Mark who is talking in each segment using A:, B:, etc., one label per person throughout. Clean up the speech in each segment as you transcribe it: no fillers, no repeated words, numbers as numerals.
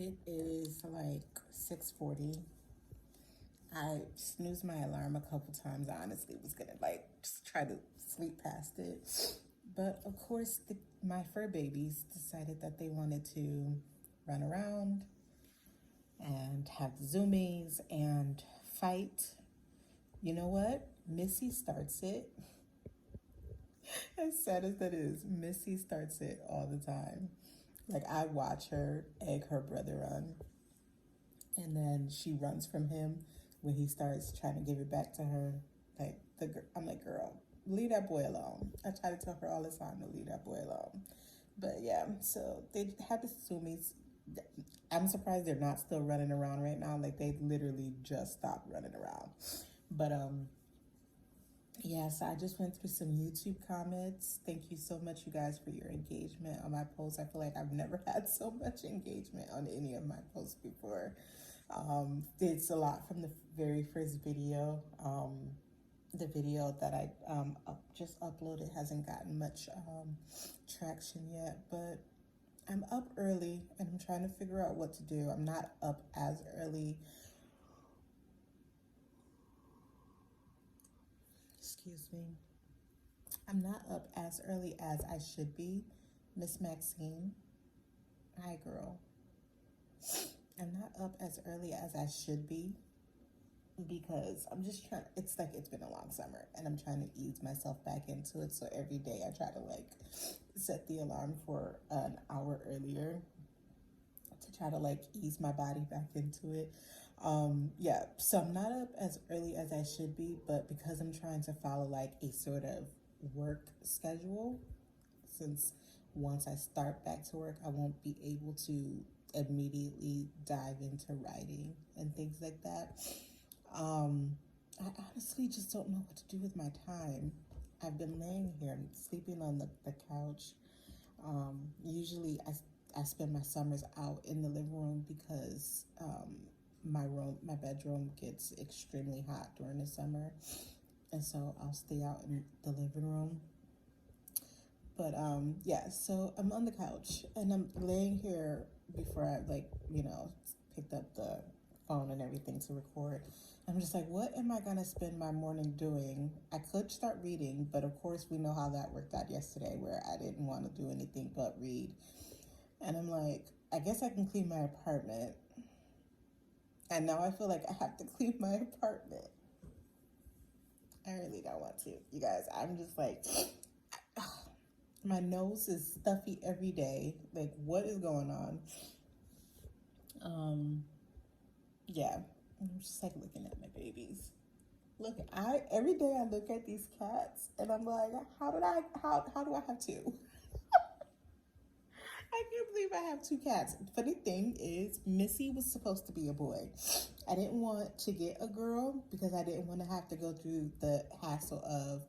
A: It is like 6:40. I snoozed my alarm a couple times. I honestly was gonna like just try to sleep past it. But of course, my fur babies decided that they wanted to run around and have zoomies and fight. You know what? Missy starts it. As sad as that is, Missy starts it all the time. Like, I watch her egg her brother on, and then she runs from him when he starts trying to give it back to her. Like, I'm like, girl, leave that boy alone. I try to tell her all the time to leave that boy alone. But yeah, so they had the zoomies. I'm surprised they're not still running around right now. Like, they literally just stopped running around. But yeah, so I just went through some YouTube comments. Thank you so much, you guys, for your engagement on my posts. I feel like I've never had so much engagement on any of my posts before. It's a lot from the very first video. The video that I just uploaded hasn't gotten much traction yet, but I'm up early and I'm trying to figure out what to do. I'm not up as early. Excuse me. I'm not up as early as I should be. Miss Maxine. Hi, girl. I'm not up as early as I should be because I'm just trying. It's like it's been a long summer and I'm trying to ease myself back into it. So every day I try to like set the alarm for an hour earlier to try to like ease my body back into it. Yeah, so I'm not up as early as I should be, but because I'm trying to follow like a sort of work schedule, since once I start back to work, I won't be able to immediately dive into writing and things like that. I honestly just don't know what to do with my time. I've been laying here and sleeping on the couch. Usually I spend my summers out in the living room because my bedroom gets extremely hot during the summer, and so I'll stay out in the living room. But yeah, so I'm on the couch and I'm laying here before I picked up the phone and everything to record. I'm just like, what am I gonna spend my morning doing? I could start reading, but of course we know how that worked out yesterday, where I didn't want to do anything but read. And I'm like, I guess I can clean my apartment. And now I feel like I have to clean my apartment. I really don't want to. You guys, I'm just like, my nose is stuffy every day. Like, what is going on? Yeah, I'm just like looking at my babies. Look, every day I look at these cats and I'm like, how do I have two? I can't believe I have two cats. Funny thing is, Missy was supposed to be a boy. I didn't want to get a girl because I didn't want to have to go through the hassle of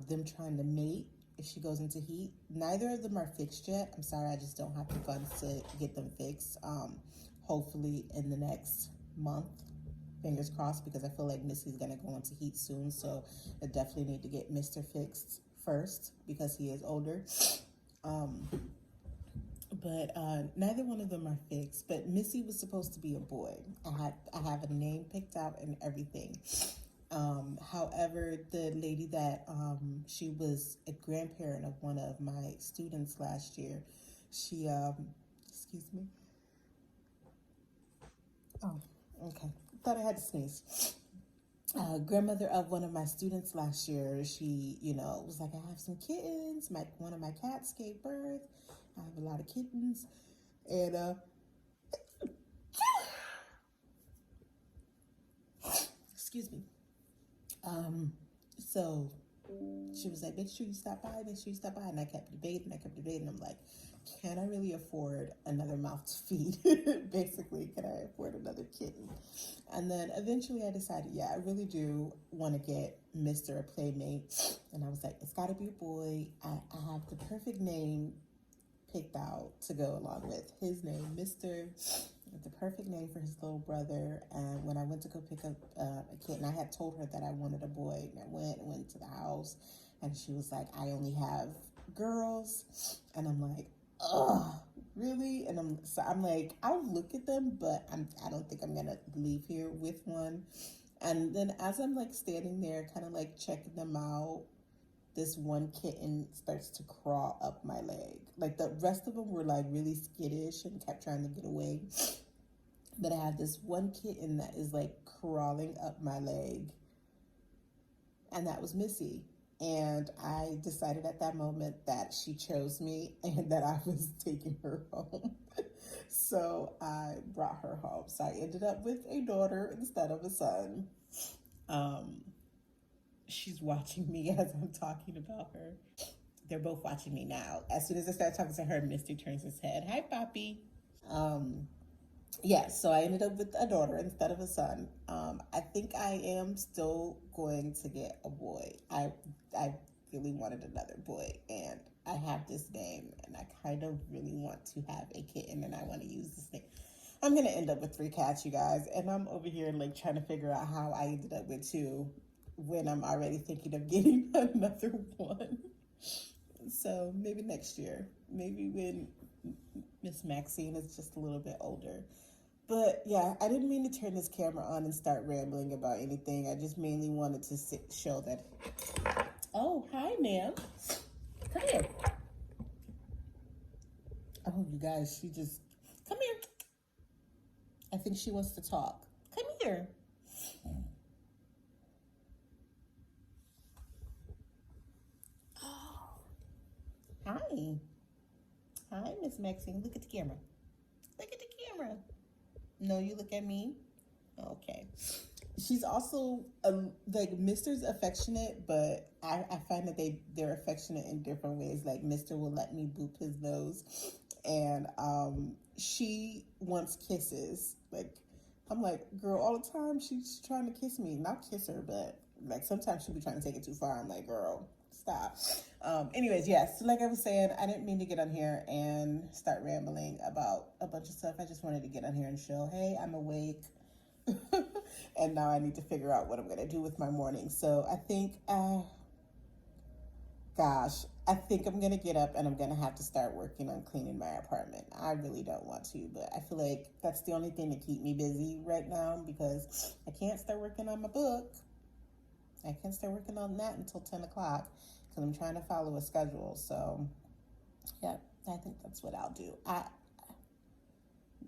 A: them trying to mate if she goes into heat. Neither of them are fixed yet. I'm sorry, I just don't have the funds to get them fixed. Hopefully in the next month. Fingers crossed, because I feel like Missy's gonna go into heat soon, so I definitely need to get Mr. fixed first because he is older. But neither one of them are fixed. But Missy was supposed to be a boy. I have a name picked out and everything. However, the lady that she was a grandparent of one of my students last year. She excuse me. Oh, okay. Thought I had to sneeze. Grandmother of one of my students last year, she, was like, I have some kittens. One of my cats gave birth. I have a lot of kittens. And, excuse me. So she was like, make sure you stop by. And I kept debating. I'm like, can I really afford another mouth to feed? Basically, can I afford another kitten? And then eventually I decided, yeah, I really do want to get Mr. a playmate. And I was like, it's got to be a boy. I have the perfect name picked out to go along with his name, Mr. The perfect name for his little brother. And when I went to go pick up a kitten, I had told her that I wanted a boy. And I went to the house, and she was like, I only have girls. And I'm like, ugh, really? And I'm like, I'll look at them, but I don't think I'm gonna leave here with one. And then as I'm like standing there, kind of like checking them out, this one kitten starts to crawl up my leg. Like the rest of them were like really skittish and kept trying to get away. But I have this one kitten that is like crawling up my leg, and that was Missy. And I decided at that moment that she chose me and that I was taking her home. So I brought her home. So I ended up with a daughter instead of a son. Um, she's watching me as I'm talking about her. They're both watching me now. As soon as I start talking to her, Misty turns his head. Hi, Poppy. Um, yeah, so I ended up with a daughter instead of a son. I think I am still going to get a boy. I really wanted another boy, and I have this name, and I kind of really want to have a kitten, and I want to use this name. I'm gonna end up with three cats, you guys, and I'm over here like trying to figure out how I ended up with two when I'm already thinking of getting another one. So maybe next year, maybe when Miss Maxine is just a little bit older. But yeah, I didn't mean to turn this camera on and start rambling about anything. I just mainly wanted to show that. Oh, hi, ma'am. Come here. Oh, you guys, she just. Come here. I think she wants to talk. Come here. Oh, hi. Hi, Miss Maxine. Look at the camera. Look at the camera. No, you look at me. Okay. She's also like Mister's affectionate, but I find that they're affectionate in different ways. Like Mister will let me boop his nose, and she wants kisses. Like I'm like, girl, all the time she's trying to kiss me, not kiss her, but like sometimes she'll be trying to take it too far. I'm like, girl, stop. Anyways, yes, so like I was saying, I didn't mean to get on here and start rambling about a bunch of stuff. I just wanted to get on here and show, hey, I'm awake. And now I need to figure out what I'm going to do with my morning. So I think, gosh, I think I'm going to get up and I'm going to have to start working on cleaning my apartment. I really don't want to, but I feel like that's the only thing to keep me busy right now because I can't start working on my book. I can't start working on that until 10 o'clock because I'm trying to follow a schedule. So, yeah, I think that's what I'll do.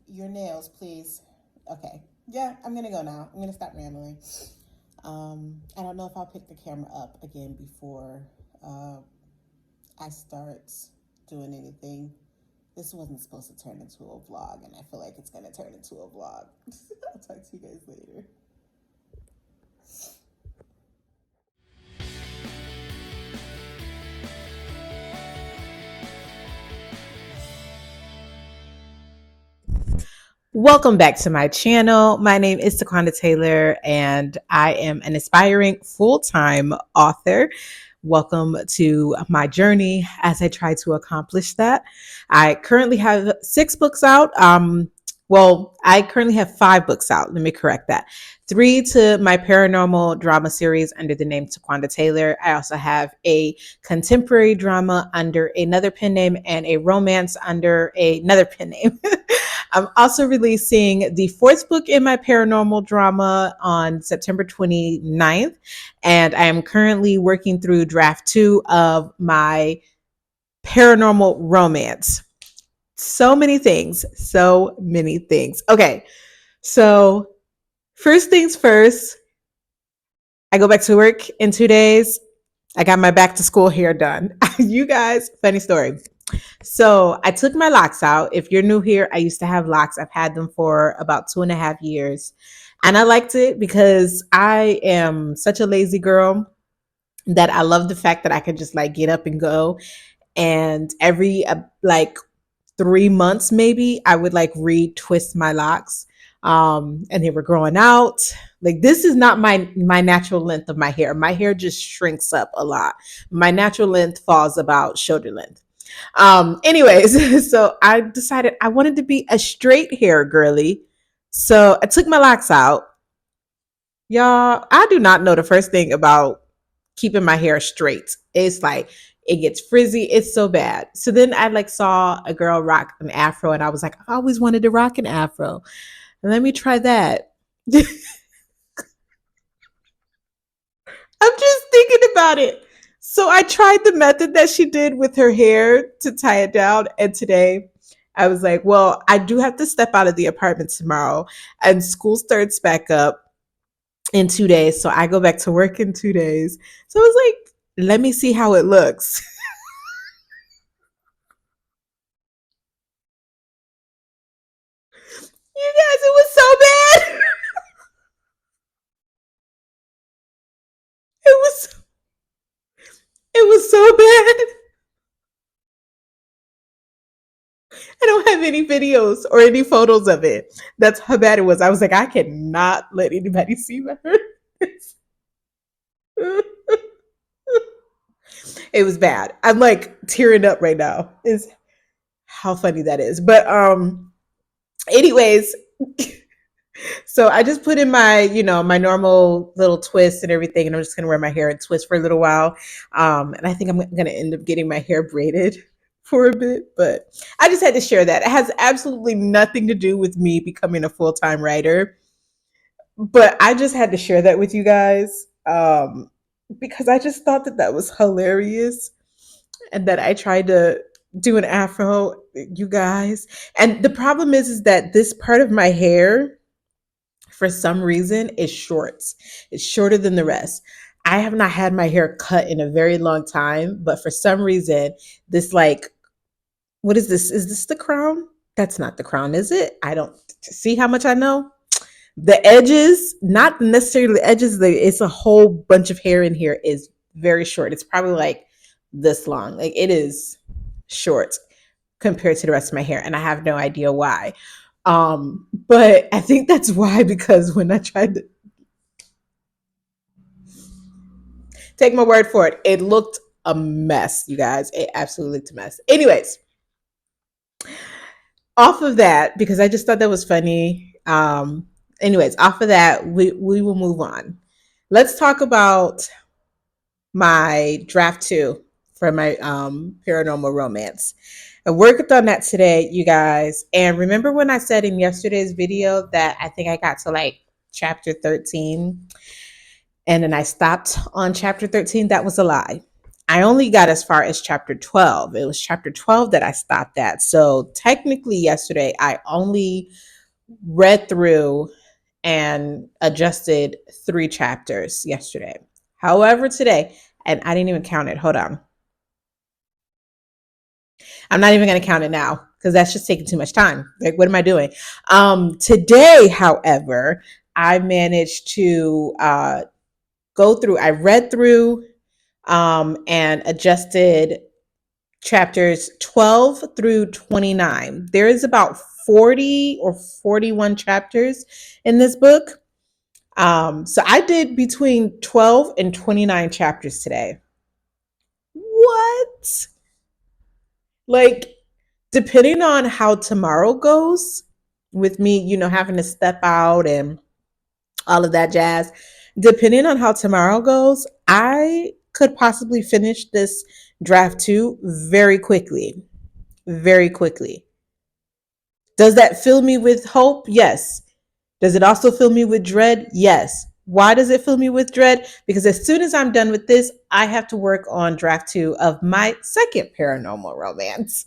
A: Your nails, please. Okay. Yeah, I'm going to go now. I'm going to stop rambling. I don't know if I'll pick the camera up again before I start doing anything. This wasn't supposed to turn into a vlog, and I feel like it's going to turn into a vlog. I'll talk to you guys later. Welcome back to my channel. My name is TaQuanda Taylor, and I am an aspiring full-time author. Welcome to my journey as I try to accomplish that. I currently have 6 books out. I currently have 5 books out. Let me correct that. 3 to my paranormal drama series under the name TaQuanda Taylor. I also have a contemporary drama under another pen name and a romance under another pen name. I'm also releasing the 4th book in my paranormal drama on September 29th. And I am currently working through draft 2 of my paranormal romance. So many things. So many things. Okay. So, first things first, I go back to work in 2 days. I got my back to school hair done. You guys, funny story. So I took my locks out. If you're new here, I used to have locks. I've had them for about 2.5 years. And I liked it because I am such a lazy girl that I love the fact that I could just like get up and go. And every like 3 months, maybe I would like retwist my locks. And they were growing out. Like this is not my natural length of my hair. My hair just shrinks up a lot. My natural length falls about shoulder length. Anyways, so I decided I wanted to be a straight hair girly. So I took my locks out. Y'all, I do not know the first thing about keeping my hair straight. It's like It gets frizzy. It's so bad. So then I like saw a girl rock an afro, and I was like, I always wanted to rock an afro. Let me try that. I'm just thinking about it. So I tried the method that she did with her hair to tie it down. And today I was like, well, I do have to step out of the apartment tomorrow. And school starts back up in 2 days. So I go back to work in 2 days. So I was like, let me see how it looks. You guys, it was so bad. It was it was so bad. I don't have any videos or any photos of it. That's how bad it was. I was like, I cannot let anybody see my hair. It was bad. I'm like tearing up right now. Is how funny that is. But anyways, so I just put in my, my normal little twist and everything, and I'm just gonna wear my hair and twist for a little while. And I think I'm gonna end up getting my hair braided for a bit, but I just had to share that. It has absolutely nothing to do with me becoming a full-time writer, but I just had to share that with you guys, because I just thought that that was hilarious, and that I tried to do an afro, you guys. And the problem is that this part of my hair, for some reason, is short. It's shorter than the rest. I have not had my hair cut in a very long time, but for some reason, this like, what is this? Is this the crown? That's not the crown, is it? I don't see how much I know. The edges, not necessarily the edges, it's a whole bunch of hair in here, is very short. It's probably like this long. Like it is short compared to the rest of my hair, and I have no idea why. But I think that's why, because when I tried to take my word for it, it looked a mess, you guys. It absolutely looked a mess. Anyways, off of that, because I just thought that was funny. Anyways, off of that, we will move on. Let's talk about my draft two for my paranormal romance. I worked on that today, you guys. And remember when I said in yesterday's video that I think I got to like chapter 13 and then I stopped on chapter 13? That was a lie. I only got as far as chapter 12. It was chapter 12 that I stopped at. So technically, yesterday, I only read through and adjusted 3 chapters yesterday. However, today, and I didn't even count it. Hold on. I'm not even going to count it now because that's just taking too much time. Like, what am I doing? Today, however, I managed to go through, I read through and adjusted chapters 12 through 29. There is about 40 or 41 chapters in this book. So I did between 12 and 29 chapters today. What? Like, depending on how tomorrow goes, with me, having to step out and all of that jazz, depending on how tomorrow goes, I could possibly finish this draft two very quickly. Very quickly. Does that fill me with hope? Yes. Does it also fill me with dread? Yes. Why does it fill me with dread? Because as soon as I'm done with this, I have to work on draft two of my second paranormal romance.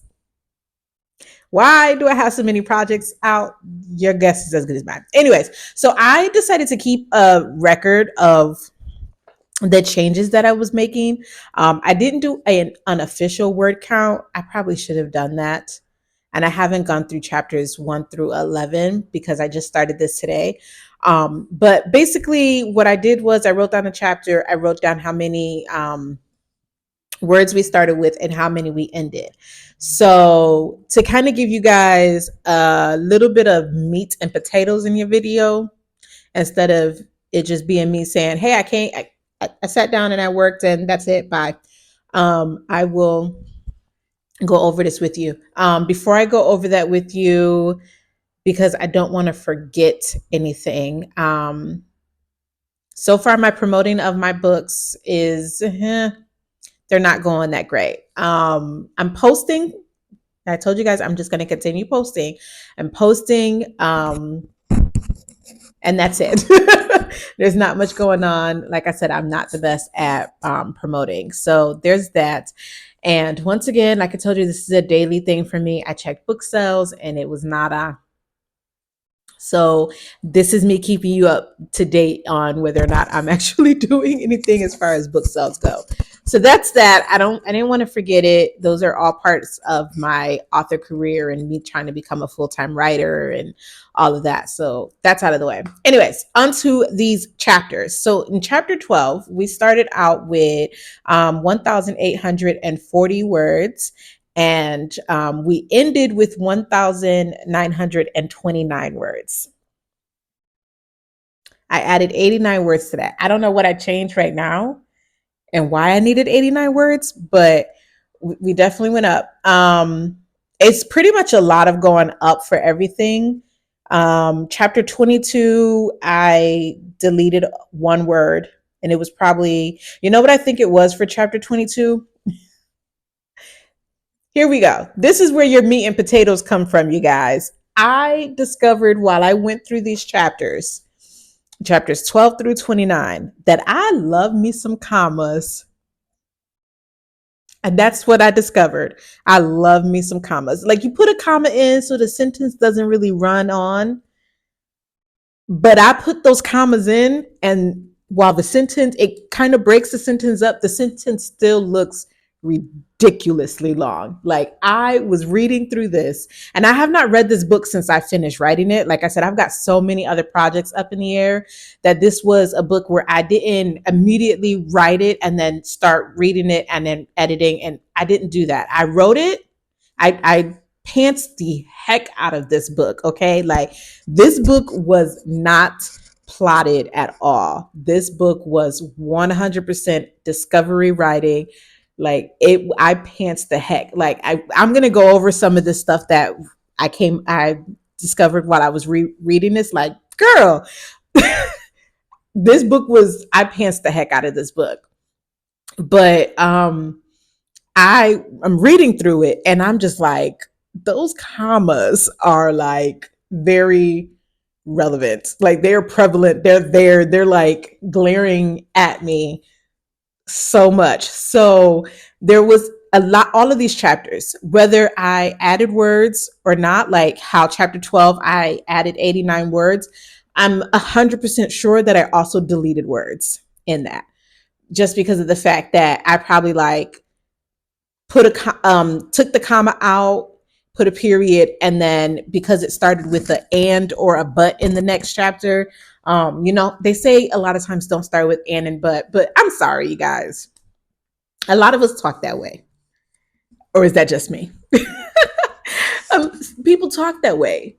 A: Why do I have so many projects out? Your guess is as good as mine. Anyways, so I decided to keep a record of the changes that I was making. I didn't do an unofficial word count. I probably should have done that. And I haven't gone through chapters 1 through 11 because I just started this today. But basically, what I did was I wrote down a chapter. I wrote down how many words we started with and how many we ended. So to kind of give you guys a little bit of meat and potatoes in your video, instead of it just being me saying, hey, I can't, I sat down and I worked and that's it, bye. I will go over this with you. Before I go over that with you, because I don't want to forget anything. So far, my promoting of my books is they're not going that great. I'm posting. I told you guys I'm just going to continue posting. I'm posting, and that's it. There's not much going on. Like I said, I'm not the best at promoting. So there's that. And once again, like I told you, this is a daily thing for me. I checked book sales and it was nada. So this is me keeping you up to date on whether or not I'm actually doing anything as far as book sales go. So that's that. I didn't want to forget it. Those are all parts of my author career and me trying to become a full-time writer and all of that. So that's out of the way. Anyways, onto these chapters. So in chapter 12, we started out with 1,840 words. And we ended with 1,929 words. I added 89 words to that. I don't know what I changed right now and why I needed 89 words, but we definitely went up. It's pretty much a lot of going up for everything. Chapter 22, I deleted one word, and it was probably, you know what I think it was for chapter 22? Here we go. This is where your meat and potatoes come from, you guys. I discovered while I went through these chapters 12 through 29, that I love me some commas. And that's what I discovered. I love me some commas. Like, you put a comma in so the sentence doesn't really run on. But I put those commas in, and while the sentence, it kind of breaks the sentence up, the sentence still looks ridiculously long. Like, I was reading through this, and I have not read this book since I finished writing it. Like I said, I've got so many other projects up in the air that this was a book where I didn't immediately write it and then start reading it and then editing. And I didn't do that. I wrote it. I pants the heck out of this book. Okay. Like, this book was not plotted at all. This book was 100% discovery writing. Like, I pants the heck. Like, I'm going to go over some of the stuff that I discovered while I was reading this. Like, girl, this book was, I pants the heck out of this book. But, I'm reading through it and I'm just like, those commas are like very relevant. Like, they're prevalent. They're there. They're like glaring at me so much. So there was a lot, all of these chapters, whether I added words or not, like how chapter 12, I added 89 words. I'm 100% sure that I also deleted words in that, just because of the fact that I probably like took the comma out, put a period, and then because it started with a and or a but in the next chapter, they say a lot of times don't start with and but I'm sorry, you guys. A lot of us talk that way. Or is that just me? People talk that way,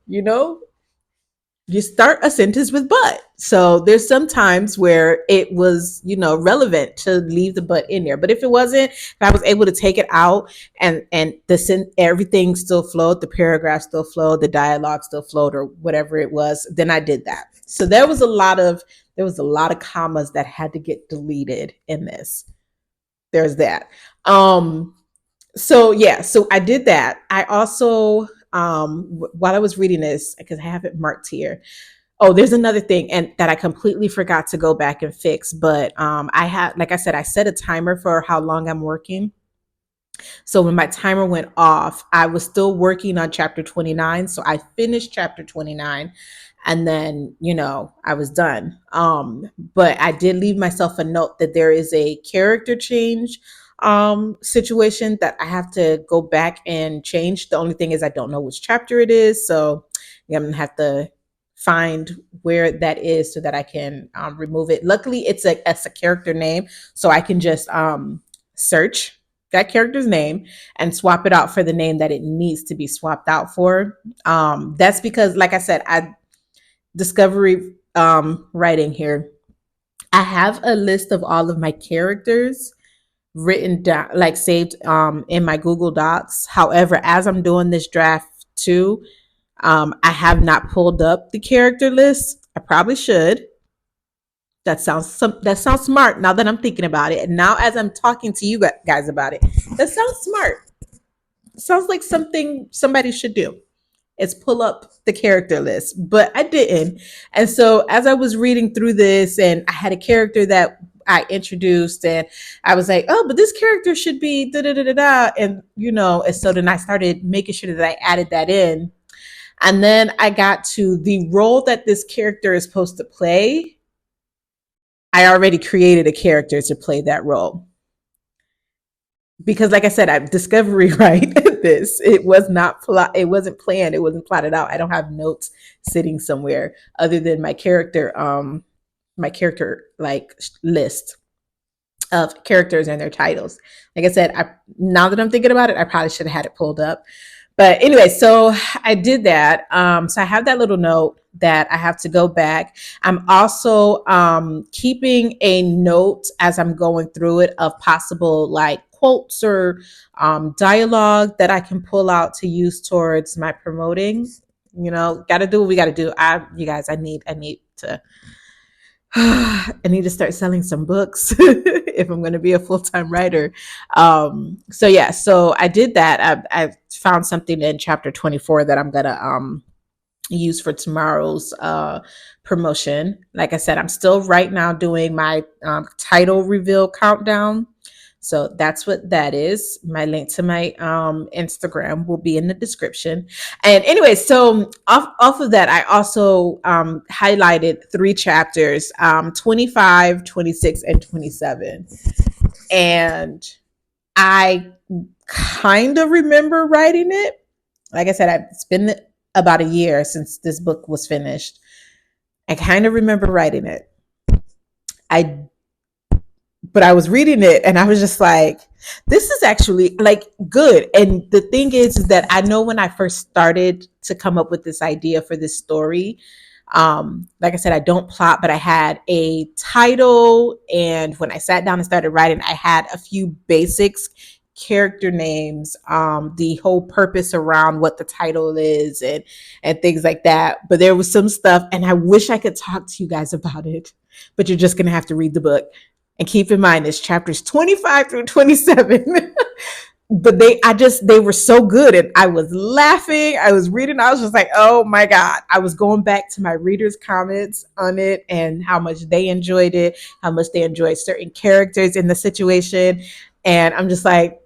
A: you start a sentence with but. So there's some times where it was, relevant to leave the but in there. But if it wasn't, if I was able to take it out and everything still flowed, the paragraph still flowed, the dialogue still flowed, or whatever it was, then I did that. So there was a lot of commas that had to get deleted in this. There's that. So I did that. I also, while I was reading this, because I have it marked here. Oh, there's another thing and that I completely forgot to go back and fix. But like I said, I set a timer for how long I'm working. So when my timer went off, I was still working on chapter 29. So I finished chapter 29 and then, I was done. But I did leave myself a note that there is a character change situation that I have to go back and change. The only thing is I don't know which chapter it is. So I'm going to have to find where that is so that I can remove it. Luckily, it's a character name. So I can just search that character's name and swap it out for the name that it needs to be swapped out for. That's because, like I said, I discovery writing here. I have a list of all of my characters written down, like saved in my Google Docs. However, as I'm doing this draft too, I have not pulled up the character list. I probably should. That sounds smart now that I'm thinking about it. And now as I'm talking to you guys about it, that sounds smart. Sounds like something somebody should do. Is pull up the character list, but I didn't. And so as I was reading through this and I had a character that I introduced and I was like, oh, but this character should be da da da da da. And and so then I started making sure that I added that in. And then I got to the role that this character is supposed to play. I already created a character to play that role. Because like I said, I discovery right this. It was not it wasn't planned, it wasn't plotted out. I don't have notes sitting somewhere other than my character like list of characters and their titles. Like I said, now that I'm thinking about it, I probably should have had it pulled up. But anyway, so I did that. So I have that little note that I have to go back. I'm also keeping a note as I'm going through it of possible like quotes or dialogue that I can pull out to use towards my promoting. Got to do what we got to do. You guys, I need to I need to start selling some books if I'm going to be a full-time writer. So yeah, so I did that. I found something in chapter 24 that I'm going to use for tomorrow's promotion. Like I said, I'm still right now doing my title reveal countdown. So that's what that is. My link to my Instagram will be in the description. And anyway, so off of that, I also highlighted 3 chapters, 25, 26, and 27. And I kind of remember writing it. Like I said, it's been about a year since this book was finished. I kind of remember writing it. But I was reading it and I was just like, this is actually like good. And the thing is that I know when I first started to come up with this idea for this story, like I said, I don't plot, but I had a title. And when I sat down and started writing, I had a few basics, character names, the whole purpose around what the title is and things like that. But there was some stuff, and I wish I could talk to you guys about it, but you're just going to have to read the book. And keep in mind, it's chapters 25 through 27. But they were so good. And I was laughing. I was reading. I was just like, oh my God. I was going back to my readers' comments on it and how much they enjoyed it, how much they enjoyed certain characters in the situation. And I'm just like,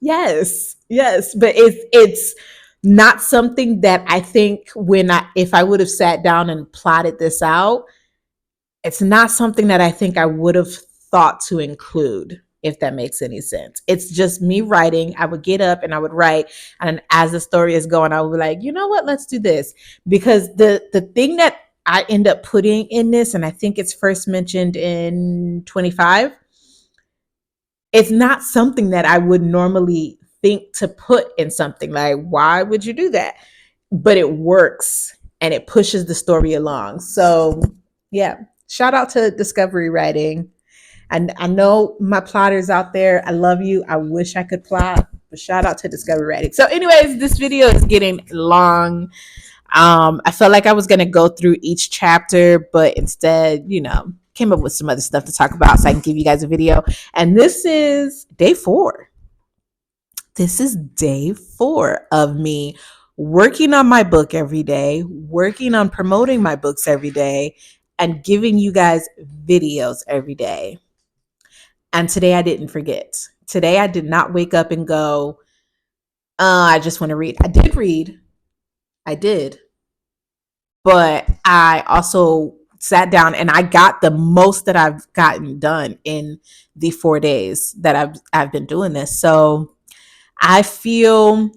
A: yes. But it's not something that I think if I would have sat down and plotted this out, it's not something that I think I would have thought to include, if that makes any sense. It's just me writing. I would get up and I would write. And as the story is going, I would be like, you know what, let's do this. Because the thing that I end up putting in this, and I think it's first mentioned in 25, it's not something that I would normally think to put in something. Like, why would you do that? But it works and it pushes the story along. So yeah. Shout out to Discovery Writing. And I know my plotters out there. I love you. I wish I could plot, but shout out to Discovery Writing. So anyways, this video is getting long. I felt like I was going to go through each chapter, but instead, came up with some other stuff to talk about so I can give you guys a video. And this is day 4. This is day 4 of me working on my book every day, working on promoting my books every day, and giving you guys videos every day. And today I didn't forget. Today I did not wake up and go, I just want to read. I did read. I did. But I also sat down and I got the most that I've gotten done in the 4 days that I've been doing this. So I feel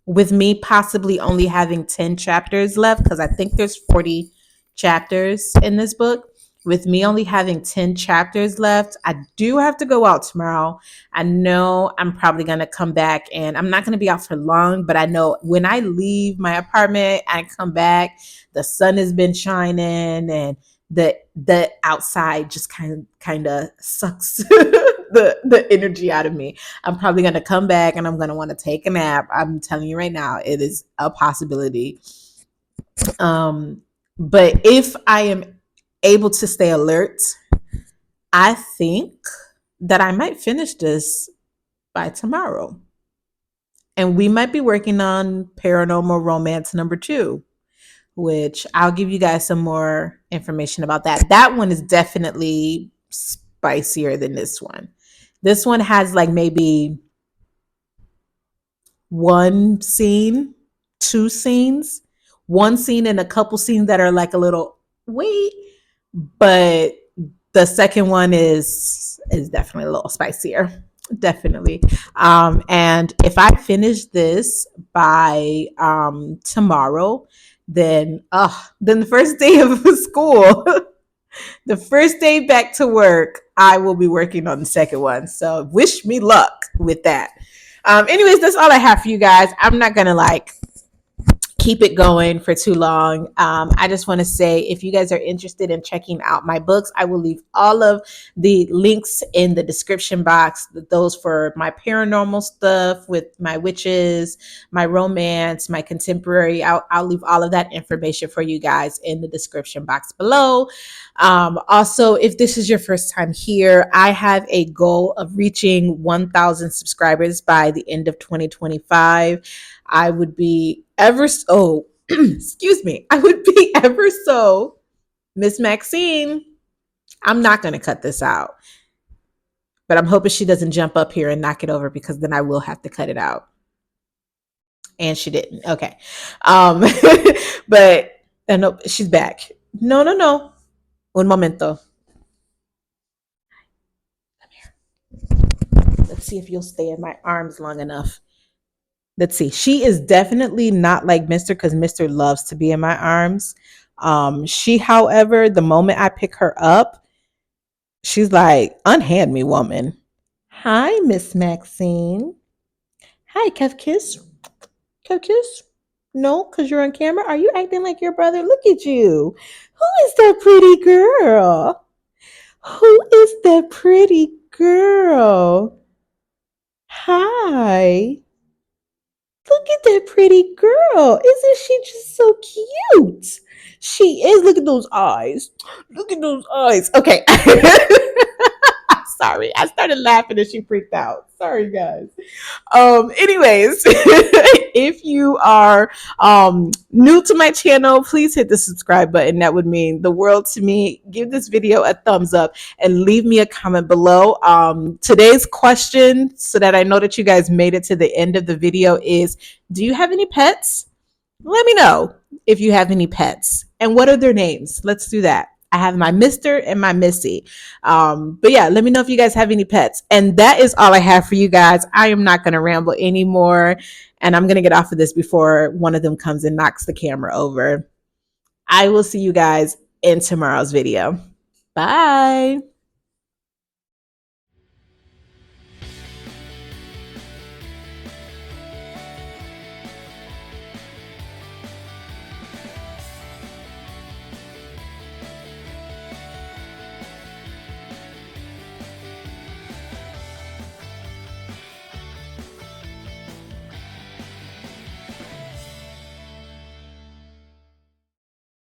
A: with me possibly only having 10 chapters left, because I think there's 40 chapters in this book. With me only having 10 chapters left, I do have to go out tomorrow. I know I'm probably going to come back, and I'm not going to be out for long, but I know when I leave my apartment and come back, the sun has been shining and the outside just kind of sucks the energy out of me. I'm probably going to come back and I'm going to want to take a nap. I'm telling you right now, it is a possibility. But if I am able to stay alert, I think that I might finish this by tomorrow. And we might be working on Paranormal Romance number 2, which I'll give you guys some more information about that. That one is definitely spicier than this one. This one has like maybe one scene, two scenes, one scene and a couple scenes that are like a little wait, but the second one is definitely a little spicier. Definitely. And if I finish this by tomorrow, then the first day of school, the first day back to work, I will be working on the second one. So wish me luck with that. Anyways, that's all I have for you guys. I'm not gonna like keep it going for too long. I just want to say, if you guys are interested in checking out my books, I will leave all of the links in the description box. Those for my paranormal stuff with my witches, my romance, my contemporary. I'll leave all of that information for you guys in the description box below. Also, if this is your first time here, I have a goal of reaching 1,000 subscribers by the end of 2025. I would be ever so, excuse me, I would be ever so, Miss Maxine, I'm not going to cut this out, but I'm hoping she doesn't jump up here and knock it over, because then I will have to cut it out. And she didn't. Okay. But no, she's back. No, no, no. Un momento. Come here. Let's see if you'll stay in my arms long enough. Let's see. She is definitely not like Mr. because Mr. loves to be in my arms. She, however, the moment I pick her up, she's like, unhand me, woman. Hi, Miss Maxine. Hi, Kev Kiss. Kev Kiss? No, because you're on camera. Are you acting like your brother? Look at you. Who is that pretty girl? Who is that pretty girl? Hi. Look at that pretty girl. Isn't she just so cute? She is. Look at those eyes. Look at those eyes. Okay. Sorry. I started laughing and she freaked out. Sorry, guys. Anyways, if you are new to my channel, please hit the subscribe button. That would mean the world to me. Give this video a thumbs up and leave me a comment below. Today's question, so that I know that you guys made it to the end of the video, is, do you have any pets? Let me know if you have any pets and what are their names. Let's do that. I have my Mr. and my Missy. But yeah, let me know if you guys have any pets. And that is all I have for you guys. I am not going to ramble anymore. And I'm going to get off of this before one of them comes and knocks the camera over. I will see you guys in tomorrow's video. Bye.